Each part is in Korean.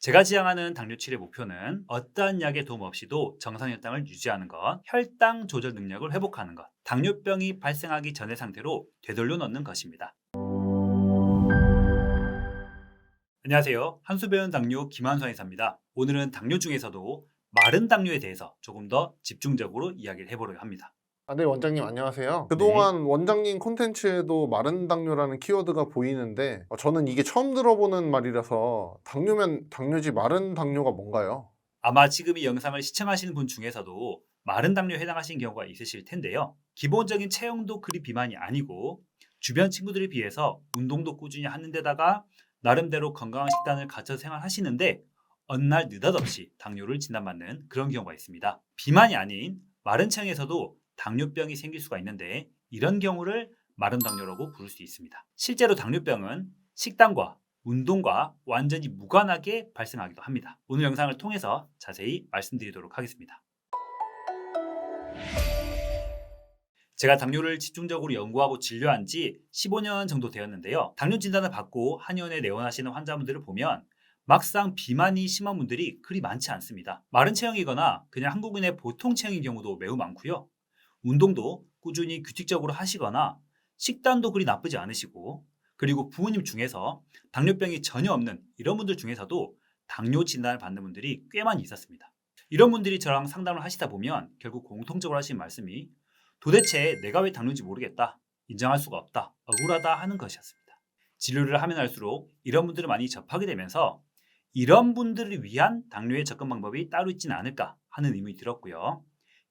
제가 지향하는 당뇨 치료의 목표는 어떠한 약의 도움 없이도 정상 혈당을 유지하는 것, 혈당 조절 능력을 회복하는 것, 당뇨병이 발생하기 전의 상태로 되돌려 놓는 것입니다. 안녕하세요. 한수 배운 당뇨 김한수 의사입니다. 오늘은 당뇨 중에서도 마른 당뇨에 대해서 조금 더 집중적으로 이야기를 해보려고 합니다. 네, 원장님 안녕하세요. 네. 그동안 원장님 콘텐츠에도 마른 당뇨라는 키워드가 보이는데 저는 이게 처음 들어보는 말이라서 당뇨면 당뇨지 마른 당뇨가 뭔가요? 아마 지금 이 영상을 시청하시는 분 중에서도 마른 당뇨에 해당하시는 경우가 있으실 텐데요. 기본적인 체형도 그리 비만이 아니고 주변 친구들에 비해서 운동도 꾸준히 하는 데다가 나름대로 건강한 식단을 갖춰 생활하시는데 어느 날 느닷없이 당뇨를 진단받는 그런 경우가 있습니다. 비만이 아닌 마른 체형에서도 당뇨병이 생길 수가 있는데 이런 경우를 마른 당뇨라고 부를 수 있습니다. 실제로 당뇨병은 식단과 운동과 완전히 무관하게 발생하기도 합니다. 오늘 영상을 통해서 자세히 말씀드리도록 하겠습니다. 제가 당뇨를 집중적으로 연구하고 진료한 지 15년 정도 되었는데요. 당뇨 진단을 받고 한의원에 내원하시는 환자분들을 보면 막상 비만이 심한 분들이 그리 많지 않습니다. 마른 체형이거나 그냥 한국인의 보통 체형인 경우도 매우 많고요. 운동도 꾸준히 규칙적으로 하시거나 식단도 그리 나쁘지 않으시고, 그리고 부모님 중에서 당뇨병이 전혀 없는 이런 분들 중에서도 당뇨 진단을 받는 분들이 꽤 많이 있었습니다. 이런 분들이 저랑 상담을 하시다 보면 결국 공통적으로 하시는 말씀이 도대체 내가 왜 당뇨인지 모르겠다, 인정할 수가 없다, 억울하다 하는 것이었습니다. 진료를 하면 할수록 이런 분들을 많이 접하게 되면서 이런 분들을 위한 당뇨의 접근 방법이 따로 있지는 않을까 하는 의문이 들었고요.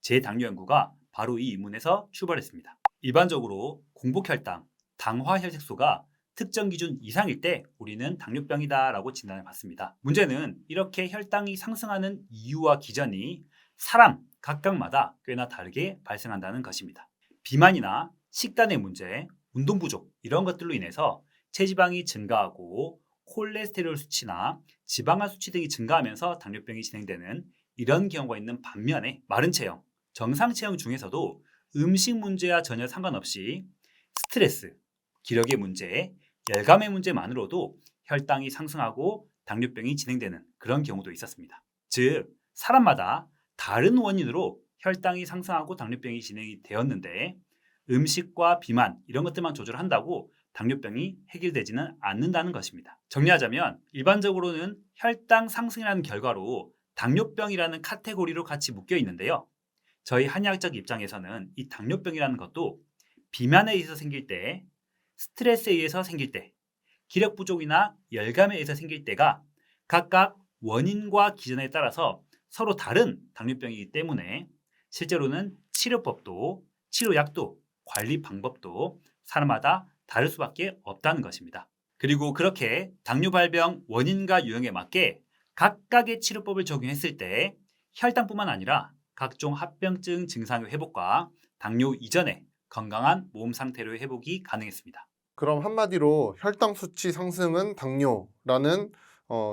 제 당뇨 연구가 바로 이 의문에서 출발했습니다. 일반적으로 공복혈당, 당화혈색소가 특정 기준 이상일 때 우리는 당뇨병이다라고 진단을 받습니다. 문제는 이렇게 혈당이 상승하는 이유와 기전이 사람 각각마다 꽤나 다르게 발생한다는 것입니다. 비만이나 식단의 문제, 운동 부족 이런 것들로 인해서 체지방이 증가하고 콜레스테롤 수치나 지방한 수치 등이 증가하면서 당뇨병이 진행되는 이런 경우가 있는 반면에 마른 체형, 정상 체형 중에서도 음식 문제와 전혀 상관없이 스트레스, 기력의 문제, 열감의 문제만으로도 혈당이 상승하고 당뇨병이 진행되는 그런 경우도 있었습니다. 즉, 사람마다 다른 원인으로 혈당이 상승하고 당뇨병이 진행이 되었는데 음식과 비만 이런 것들만 조절한다고 당뇨병이 해결되지는 않는다는 것입니다. 정리하자면 일반적으로는 혈당 상승이라는 결과로 당뇨병이라는 카테고리로 같이 묶여 있는데요. 저희 한의학적 입장에서는 이 당뇨병이라는 것도 비만에 의해서 생길 때, 스트레스에 의해서 생길 때, 기력 부족이나 열감에 의해서 생길 때가 각각 원인과 기전에 따라서 서로 다른 당뇨병이기 때문에 실제로는 치료법도, 치료약도, 관리 방법도 사람마다 다를 수밖에 없다는 것입니다. 그리고 그렇게 당뇨 발병 원인과 유형에 맞게 각각의 치료법을 적용했을 때 혈당뿐만 아니라 각종 합병증 증상의 회복과 당뇨 이전의 건강한 몸 상태로의 회복이 가능했습니다. 그럼 한마디로 혈당 수치 상승은 당뇨라는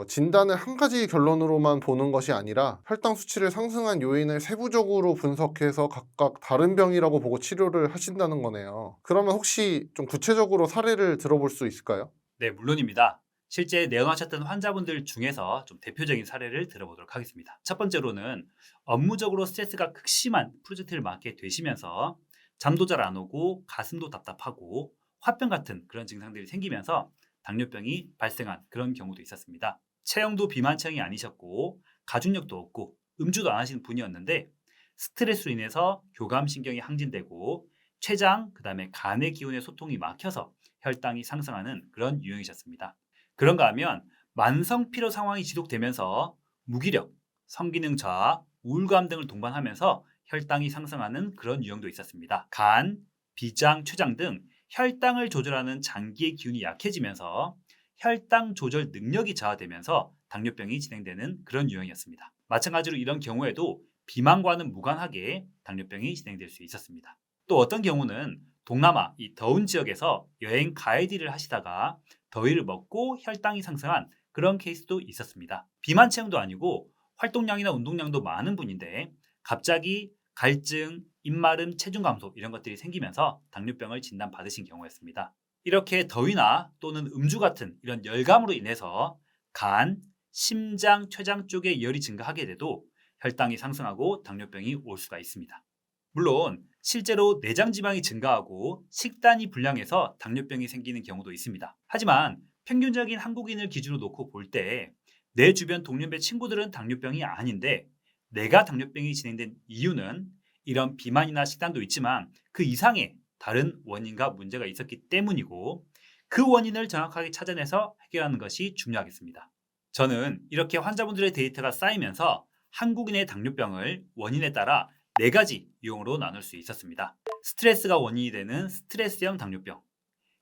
진단을 한 가지 결론으로만 보는 것이 아니라 혈당 수치를 상승한 요인을 세부적으로 분석해서 각각 다른 병이라고 보고 치료를 하신다는 거네요. 그러면 혹시 좀 구체적으로 사례를 들어볼 수 있을까요? 네, 물론입니다. 실제 내원하셨던 환자분들 중에서 좀 대표적인 사례를 들어보도록 하겠습니다. 첫 번째로는 업무적으로 스트레스가 극심한 프로젝트를 맡게 되시면서 잠도 잘 안 오고 가슴도 답답하고 화병 같은 그런 증상들이 생기면서 당뇨병이 발생한 그런 경우도 있었습니다. 체형도 비만 체형이 아니셨고 가족력도 없고 음주도 안 하시는 분이었는데 스트레스로 인해서 교감신경이 항진되고 췌장, 그다음에 간의 기운의 소통이 막혀서 혈당이 상승하는 그런 유형이셨습니다. 그런가 하면 만성 피로 상황이 지속되면서 무기력, 성기능 저하, 우울감 등을 동반하면서 혈당이 상승하는 그런 유형도 있었습니다. 간, 비장, 췌장 등 혈당을 조절하는 장기의 기운이 약해지면서 혈당 조절 능력이 저하되면서 당뇨병이 진행되는 그런 유형이었습니다. 마찬가지로 이런 경우에도 비만과는 무관하게 당뇨병이 진행될 수 있었습니다. 또 어떤 경우는 동남아 이 더운 지역에서 여행 가이드를 하시다가 더위를 먹고 혈당이 상승한 그런 케이스도 있었습니다. 비만 체형도 아니고 활동량이나 운동량도 많은 분인데 갑자기 갈증, 입마름, 체중 감소 이런 것들이 생기면서 당뇨병을 진단받으신 경우였습니다. 이렇게 더위나 또는 음주 같은 이런 열감으로 인해서 간, 심장, 췌장 쪽에 열이 증가하게 돼도 혈당이 상승하고 당뇨병이 올 수가 있습니다. 물론 실제로 내장 지방이 증가하고 식단이 불량해서 당뇨병이 생기는 경우도 있습니다. 하지만 평균적인 한국인을 기준으로 놓고 볼 때 내 주변 동년배 친구들은 당뇨병이 아닌데 내가 당뇨병이 진행된 이유는 이런 비만이나 식단도 있지만 그 이상의 다른 원인과 문제가 있었기 때문이고 그 원인을 정확하게 찾아내서 해결하는 것이 중요하겠습니다. 저는 이렇게 환자분들의 데이터가 쌓이면서 한국인의 당뇨병을 원인에 따라 4가지 유형으로 나눌 수 있었습니다. 스트레스가 원인이 되는 스트레스형 당뇨병,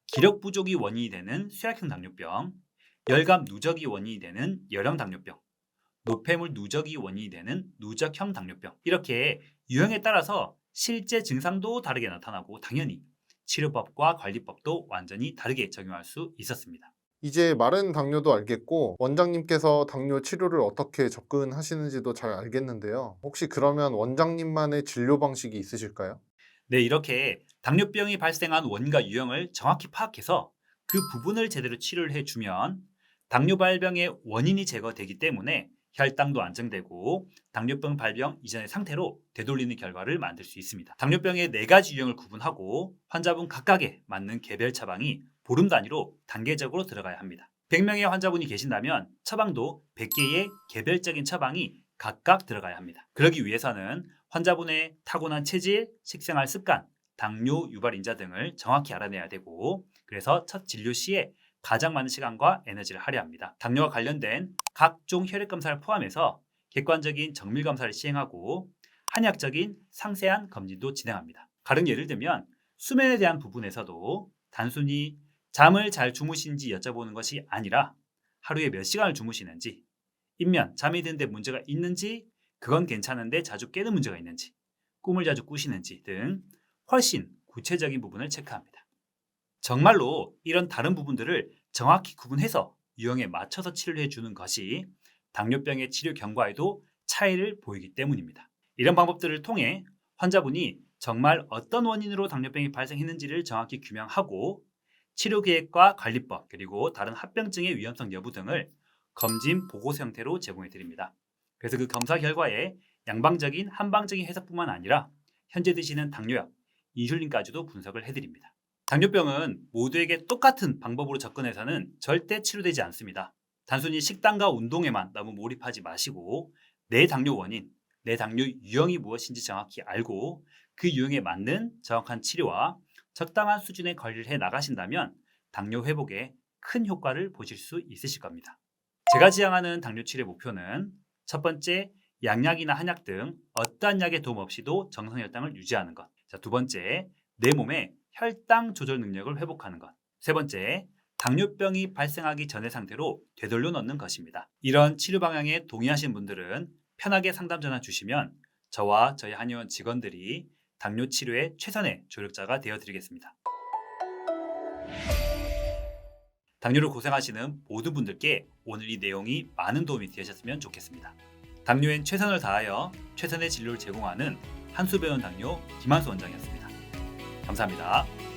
기력 부족이 원인이 되는 쇠약형 당뇨병, 열감 누적이 원인이 되는 열형 당뇨병, 노폐물 누적이 원인이 되는 누적형 당뇨병. 이렇게 유형에 따라서 실제 증상도 다르게 나타나고 당연히 치료법과 관리법도 완전히 다르게 적용할 수 있었습니다. 이제 마른 당뇨도 알겠고 원장님께서 당뇨 치료를 어떻게 접근하시는지도 잘 알겠는데요. 혹시 그러면 원장님만의 진료 방식이 있으실까요? 네, 이렇게 당뇨병이 발생한 원인과 유형을 정확히 파악해서 그 부분을 제대로 치료를 해주면 당뇨 발병의 원인이 제거되기 때문에 혈당도 안정되고 당뇨병 발병 이전의 상태로 되돌리는 결과를 만들 수 있습니다. 당뇨병의 4가지 유형을 구분하고 환자분 각각에 맞는 개별 처방이 보름 단위로 단계적으로 들어가야 합니다. 100명의 환자분이 계신다면 처방도 100개의 개별적인 처방이 각각 들어가야 합니다. 그러기 위해서는 환자분의 타고난 체질, 식생활 습관, 당뇨 유발 인자 등을 정확히 알아내야 되고 그래서 첫 진료 시에 가장 많은 시간과 에너지를 할애합니다. 당뇨와 관련된 각종 혈액 검사를 포함해서 객관적인 정밀 검사를 시행하고 한의학적인 상세한 검진도 진행합니다. 다른 예를 들면 수면에 대한 부분에서도 단순히 잠을 잘 주무시는지 여쭤보는 것이 아니라 하루에 몇 시간을 주무시는지, 입면, 잠이 드는데 문제가 있는지, 그건 괜찮은데 자주 깨는 문제가 있는지, 꿈을 자주 꾸시는지 등 훨씬 구체적인 부분을 체크합니다. 정말로 이런 다른 부분들을 정확히 구분해서 유형에 맞춰서 치료해 주는 것이 당뇨병의 치료 경과에도 차이를 보이기 때문입니다. 이런 방법들을 통해 환자분이 정말 어떤 원인으로 당뇨병이 발생했는지를 정확히 규명하고 치료 계획과 관리법 그리고 다른 합병증의 위험성 여부 등을 검진 보고서 형태로 제공해 드립니다. 그래서 그 검사 결과에 양방적인 한방적인 해석뿐만 아니라 현재 드시는 당뇨약, 인슐린까지도 분석을 해드립니다. 당뇨병은 모두에게 똑같은 방법으로 접근해서는 절대 치료되지 않습니다. 단순히 식단과 운동에만 너무 몰입하지 마시고 내 당뇨 원인, 내 당뇨 유형이 무엇인지 정확히 알고 그 유형에 맞는 정확한 치료와 적당한 수준의 관리를 해 나가신다면 당뇨 회복에 큰 효과를 보실 수 있으실 겁니다. 제가 지향하는 당뇨 치료의 목표는 첫 번째, 양약이나 한약 등 어떠한 약의 도움 없이도 정상 혈당을 유지하는 것. 두 번째, 내 몸의 혈당 조절 능력을 회복하는 것. 세 번째, 당뇨병이 발생하기 전의 상태로 되돌려 놓는 것입니다. 이런 치료 방향에 동의하신 분들은 편하게 상담 전화 주시면 저와 저희 한의원 직원들이 당뇨 치료의 최선의 조력자가 되어드리겠습니다. 당뇨로 고생하시는 모든 분들께 오늘 이 내용이 많은 도움이 되셨으면 좋겠습니다. 당뇨엔 최선을 다하여 최선의 진료를 제공하는 한수병원 당뇨 김한수 원장이었습니다. 감사합니다.